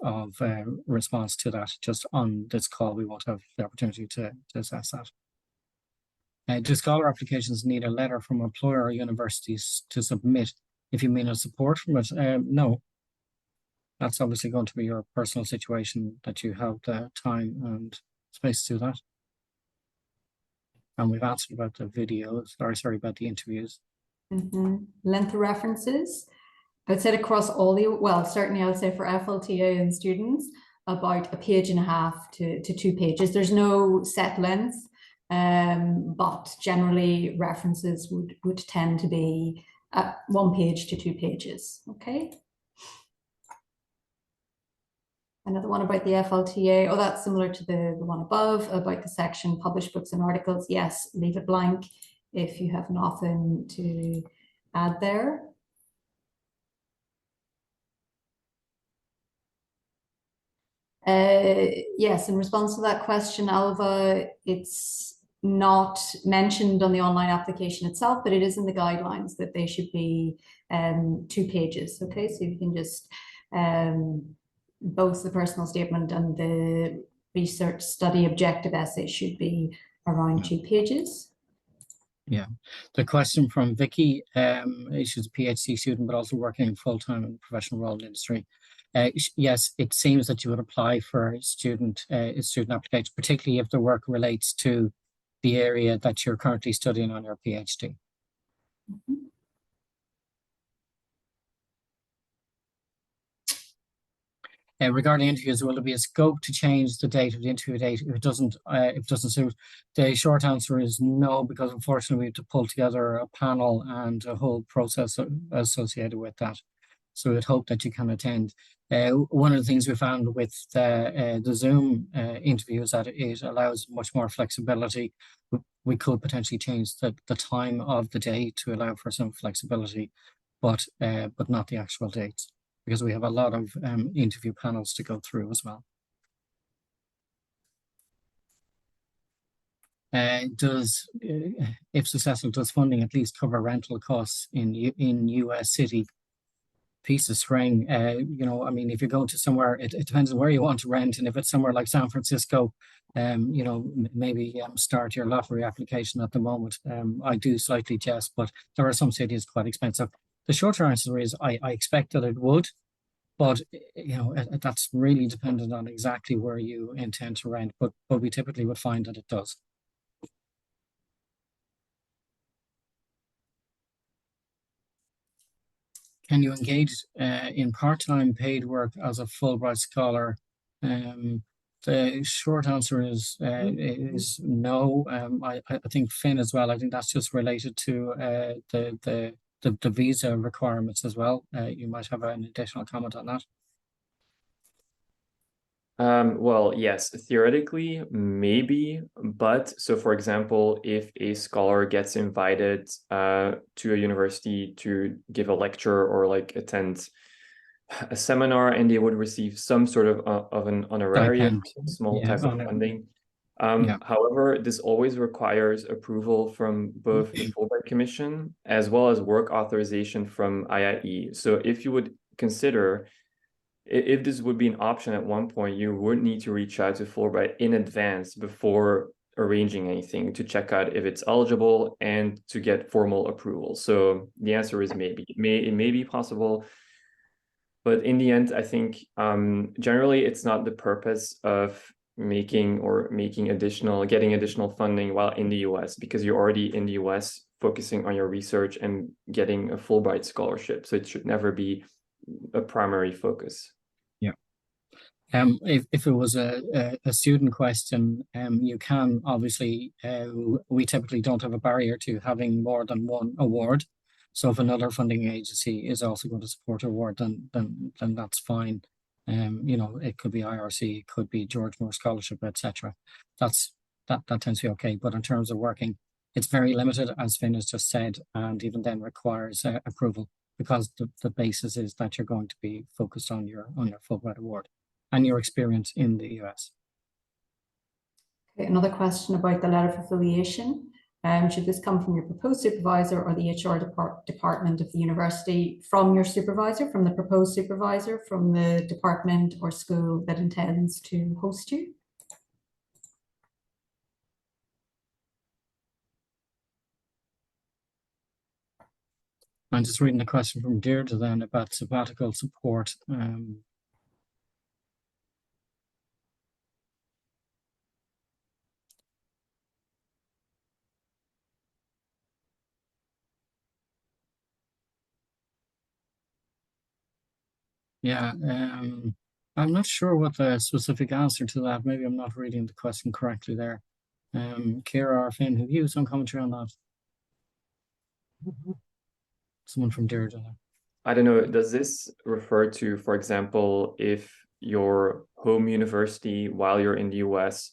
response to that. Just on this call, we won't have the opportunity to assess that. Do scholar applications need a letter from employer or universities to submit? If you mean a support from it, no. That's obviously going to be your personal situation that you have the time and space to do that. And we've answered about the videos, sorry, about the interviews. Length of references. I would say across all the, well, certainly I would say for FLTA and students, about 1.5 pages to 2 pages. There's no set length. But generally references would tend to be 1 page to 2 pages. Okay. Another one about the FLTA. Oh, that's similar to the one above about the section published books and articles. Yes, leave it blank if you have nothing to add there. Yes, in response to that question, Alva, it's not mentioned on the online application itself, but it is in the guidelines that they should be 2 pages. Okay, so you can just both the personal statement and the research study objective essay should be around 2 pages. Yeah, the question from Vicky, she's a PhD student, but also working full-time in professional role in the industry. Yes, it seems that you would apply for a student application, particularly if the work relates to the area that you're currently studying on your PhD. Regarding interviews, will there be a scope to change the date of the interview date if it doesn't suit? The short answer is no, because unfortunately we have to pull together a panel and a whole process associated with that. So we'd hope that you can attend. One of the things we found with the Zoom interview is that it allows much more flexibility. We could potentially change the time of the day to allow for some flexibility, but not the actual dates, because we have a lot of interview panels to go through as well. If successful, does funding at least cover rental costs in US City? Piece of string. You know, I mean, if you're going to somewhere, it depends on where you want to rent, and if it's somewhere like San Francisco, you know, maybe start your lottery application at the moment. I do slightly jest, but there are some cities quite expensive. The shorter answer is I expect that it would, but you know, that's really dependent on exactly where you intend to rent. But we typically would find that it does. Can you engage in part-time paid work as a Fulbright scholar? The short answer is no. I think Finn as well. I think that's just related to the visa requirements as well. You might have an additional comment on that. Well, yes, theoretically, maybe, but so for example, if a scholar gets invited to a university to give a lecture or like attend a seminar, and they would receive some sort of an honorarium, small type of funding. However, this always requires approval from both the Fulbright Commission as well as work authorization from IIE. So if you would consider, if this would be an option at one point, you would need to reach out to Fulbright in advance before arranging anything to check out if it's eligible and to get formal approval. So the answer is maybe. It may be possible, but in the end, I think generally it's not the purpose of getting additional funding while in the US, because you're already in the US focusing on your research and getting a Fulbright scholarship. So it should never be a primary focus. Yeah. If it was a student question, you can obviously, we typically don't have a barrier to having more than one award. So if another funding agency is also going to support your award, then that's fine. You know, it could be IRC, it could be George Moore Scholarship, etc. That tends to be okay. But in terms of working, it's very limited, as Finn has just said, and even then requires approval, because the basis is that you're going to be focused on your Fulbright award and your experience in the US. Okay, another question about the letter of affiliation. Should this come from your proposed supervisor or the HR department of the university, from your supervisor, from the proposed supervisor, from the department or school that intends to host you? I'm just reading the question from Deirdre then about sabbatical support. Yeah, I'm not sure what the specific answer to that. Maybe I'm not reading the question correctly there. Ciara or Finn, have you some commentary on that? Someone from Deirdre. I don't know, does this refer to, for example, if your home university while you're in the US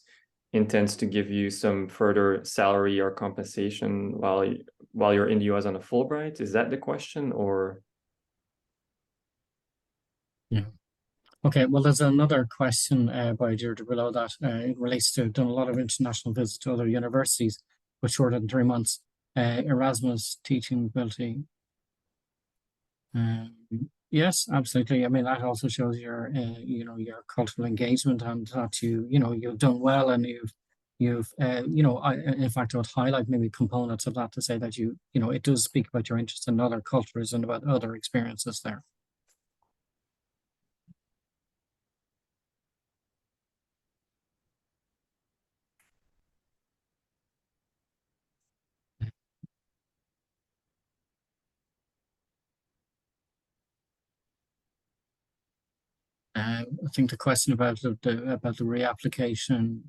intends to give you some further salary or compensation while you're in the US on a Fulbright? Is that the question, or? Yeah. Okay, well, there's another question by Deirdre below that. It relates to done a lot of international visits to other universities, but shorter than 3 months. Erasmus teaching ability. Yes, absolutely. I mean, that also shows your, you know, your cultural engagement, and that you've done well, and you've, in fact, I would highlight maybe components of that to say that it does speak about your interest in other cultures and about other experiences there. I think the question about the reapplication,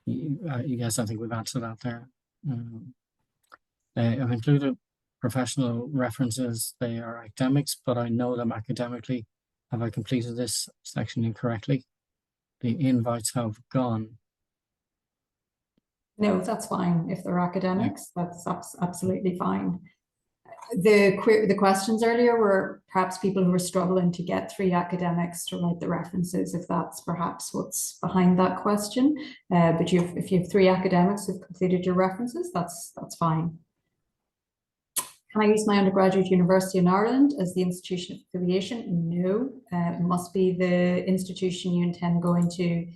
yes, I think we've answered that there. I've included professional references. They are academics, but I know them academically. Have I completed this section incorrectly? The invites have gone. No, that's fine. If they're academics, that's absolutely fine. The questions earlier were perhaps people who were struggling to get 3 academics to write the references, if that's perhaps what's behind that question. But if you have 3 academics who've completed your references, that's fine. Can I use my undergraduate university in Ireland as the institution of affiliation? No, it must be the institution you intend going to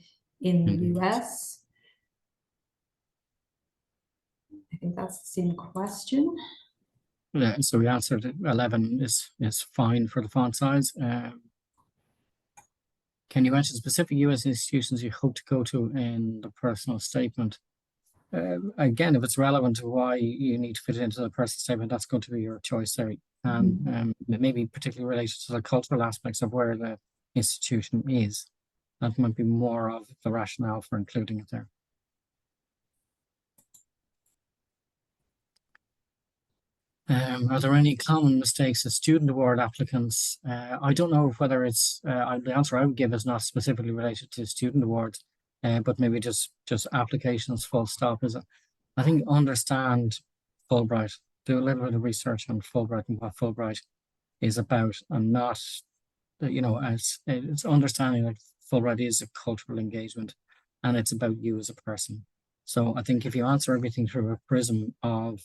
in the US. I think that's the same question. Yeah, so we answered 11 is fine for the font size. Can you mention specific US institutions you hope to go to in the personal statement? Again, if it's relevant to why you need to fit it into the personal statement, that's going to be your choice there. And it may be particularly related to the cultural aspects of where the institution is. That might be more of the rationale for including it there. Are there any common mistakes as student award applicants? I don't know whether it's, the answer I would give is not specifically related to student awards, but maybe just applications full stop. I think understand Fulbright, do a little bit of research on Fulbright and what Fulbright is about, and not, as it's understanding that Fulbright is a cultural engagement and it's about you as a person. So I think if you answer everything through a prism of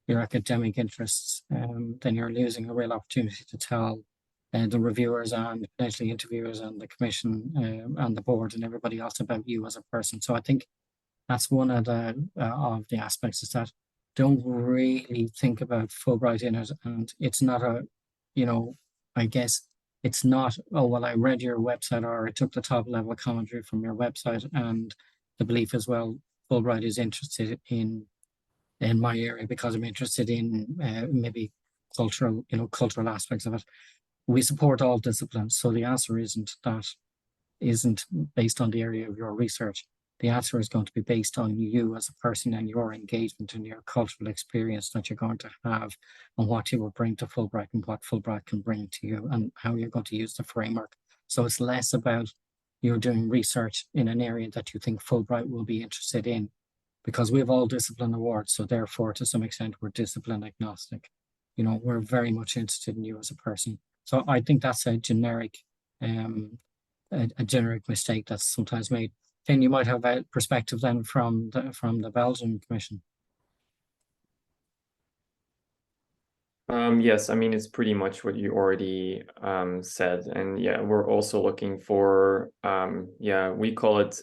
your academic interests, then you're losing a real opportunity to tell the reviewers and potentially interviewers and the commission and the board and everybody else about you as a person. So I think that's one of the aspects, is that don't really think about Fulbright in it, and it's not I guess it's not, oh, well, I read your website or I took the top level commentary from your website, and the belief as well, Fulbright is interested in my area because I'm interested in maybe cultural aspects of it. We support all disciplines, so the answer isn't based on the area of your research. the answer is going to be based on you as a person and your engagement and your cultural experience that you're going to have and what you will bring to Fulbright and what Fulbright can bring to you and how you're going to use the framework. So it's less about you're doing research in an area that you think Fulbright will be interested in, because we have all discipline awards. So therefore, to some extent, we're discipline agnostic. You know, we're very much interested in you as a person. So I think that's a generic mistake that's sometimes made. Ken, you might have a perspective then from the Belgian Commission. Yes, I mean, it's pretty much what you already said. And yeah, we're also looking for, we call it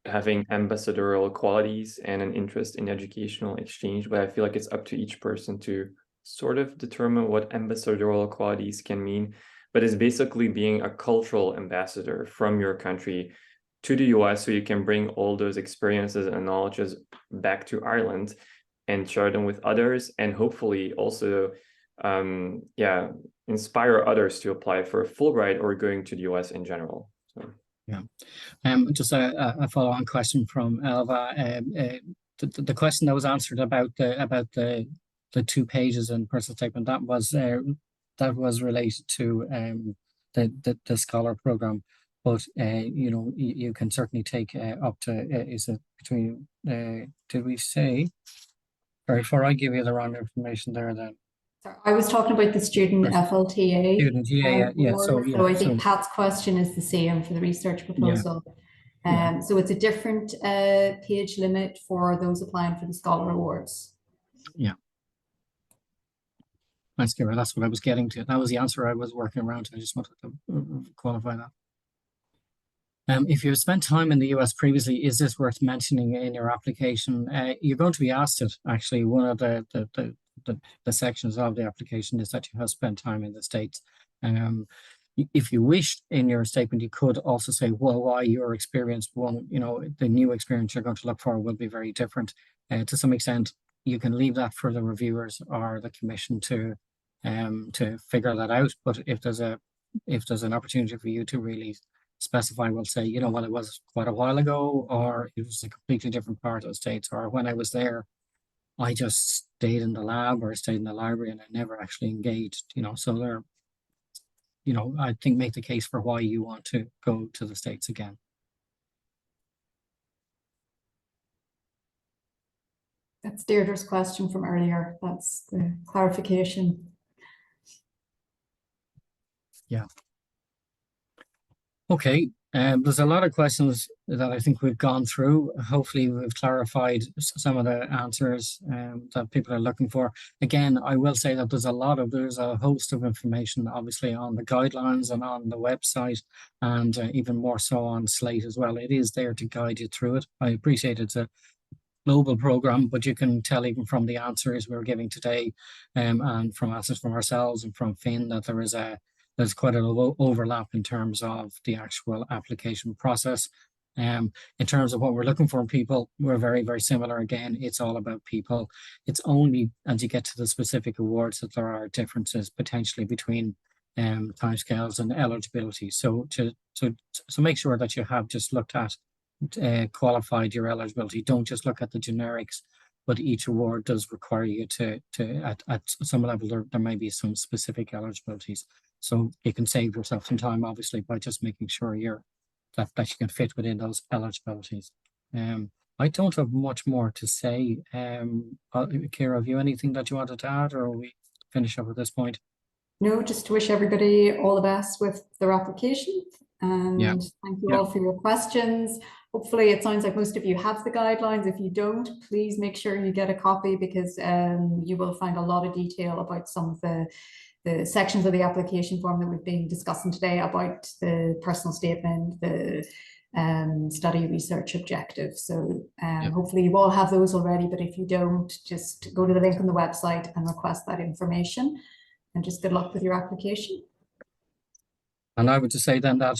having ambassadorial qualities and an interest in educational exchange. But I feel like it's up to each person to sort of determine what ambassadorial qualities can mean. But it's basically being a cultural ambassador from your country to the US, so you can bring all those experiences and knowledges back to Ireland and share them with others, and hopefully also inspire others to apply for Fulbright or going to the US in general. So yeah, just a follow-on question from Elva. The question that was answered about the 2 pages in personal statement, that was related to the scholar program. But you know, you can certainly take up to is it between did we say? Sorry, before I give you the wrong information there, then. Sorry, I was talking about the student FLTA. Student, yeah. So I think Pat's question is the same for the research proposal. So it's a different page limit for those applying for the Scholar Awards. Yeah. Thanks, Kira. That's what I was getting to. That was the answer I was working around. I just wanted to qualify that. If you've spent time in the US previously, is this worth mentioning in your application? You're going to be asked it. Actually, one of the sections of the application is that you have spent time in the States. If you wish in your statement, you could also say, well, why your experience won't, you know, the new experience you're going to look for will be very different. To some extent, you can leave that for the reviewers or the commission to figure that out. But if there's an opportunity for you to really specify, we'll say, you know, well, it was quite a while ago, or it was a completely different part of the States, or when I was there, I just stayed in the lab or stayed in the library and I never actually engaged, you know. So there, you know, I think make the case for why you want to go to the States again. That's Deirdre's question from earlier. That's the clarification. Yeah. Okay, there's a lot of questions that I think we've gone through. Hopefully we've clarified some of the answers that people are looking for. Again, I will say that there's a host of information, obviously, on the guidelines and on the website, and even more so on Slate as well. It is there to guide you through it. I appreciate it's a global program, but you can tell even from the answers we're giving today, and from answers from ourselves and from Finn, that there's quite an overlap in terms of the actual application process. In terms of what we're looking for in people, we're very, very similar. Again, it's all about people. It's only as you get to the specific awards that there are differences potentially between timescales and eligibility. So to make sure that you have just looked at qualified your eligibility. Don't just look at the generics, but each award does require you to at some level there may be some specific eligibilities. So you can save yourself some time, obviously, by just making sure that you can fit within those eligibilities. I don't have much more to say. Kira, have you anything that you wanted to add, or will we finish up at this point? No, just to wish everybody all the best with their application. And thank you all for your questions. Hopefully it sounds like most of you have the guidelines. If you don't, please make sure you get a copy, because you will find a lot of detail about some of the sections of the application form that we've been discussing today, about the personal statement, the study research objective. So hopefully you all have those already, but if you don't, just go to the link on the website and request that information, and just good luck with your application. And I would just say then that,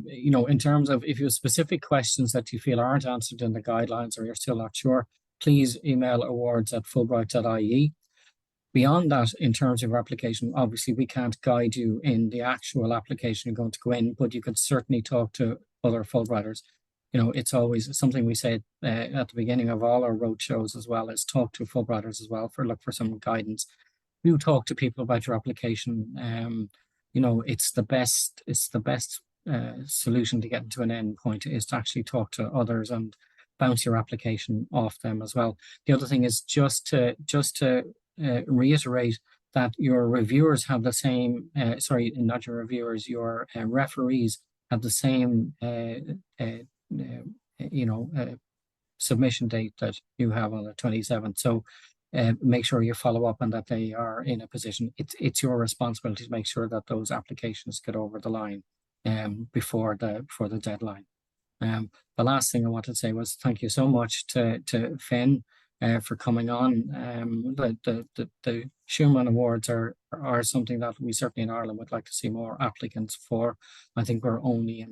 you know, in terms of if you have specific questions that you feel aren't answered in the guidelines or you're still not sure, please email awards@fulbright.ie. Beyond that, in terms of your application, obviously we can't guide you in the actual application you're going to go in, but you could certainly talk to other Fulbrighters. it's always something we say at the beginning of all our road shows as well, is talk to Fulbrighters as well look for some guidance. Do talk to people about your application. It's the best solution to get to an end point is to actually talk to others and bounce your application off them as well. The other thing is just to reiterate that your reviewers have the same, sorry, not your reviewers, your referees have the same, submission date that you have on the 27th. So make sure you follow up and that they are in a position. It's your responsibility to make sure that those applications get over the line before the deadline. The last thing I wanted to say was thank you so much to Finn for coming on. The Schumann Awards are something that we certainly in Ireland would like to see more applicants for. I think we're only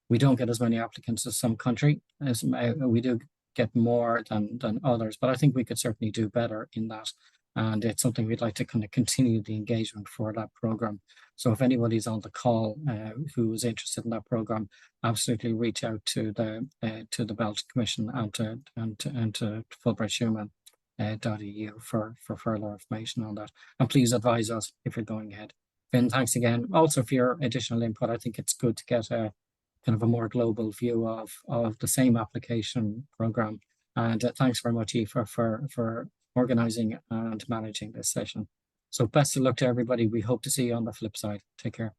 we don't get as many applicants as some country, as we do get more than others, but I think we could certainly do better in that. And it's something we'd like to kind of continue the engagement for that program. So if anybody's on the call who is interested in that program, absolutely reach out to the Belgian Commission and to Fulbright Schumann .eu for further information on that. And please advise us if you're going ahead. Finn, thanks again. Also for your additional input. I think it's good to get a kind of a more global view of the same application program. And thanks very much, Aoife, for organizing and managing this session. So best of luck to everybody. We hope to see you on the flip side. Take care.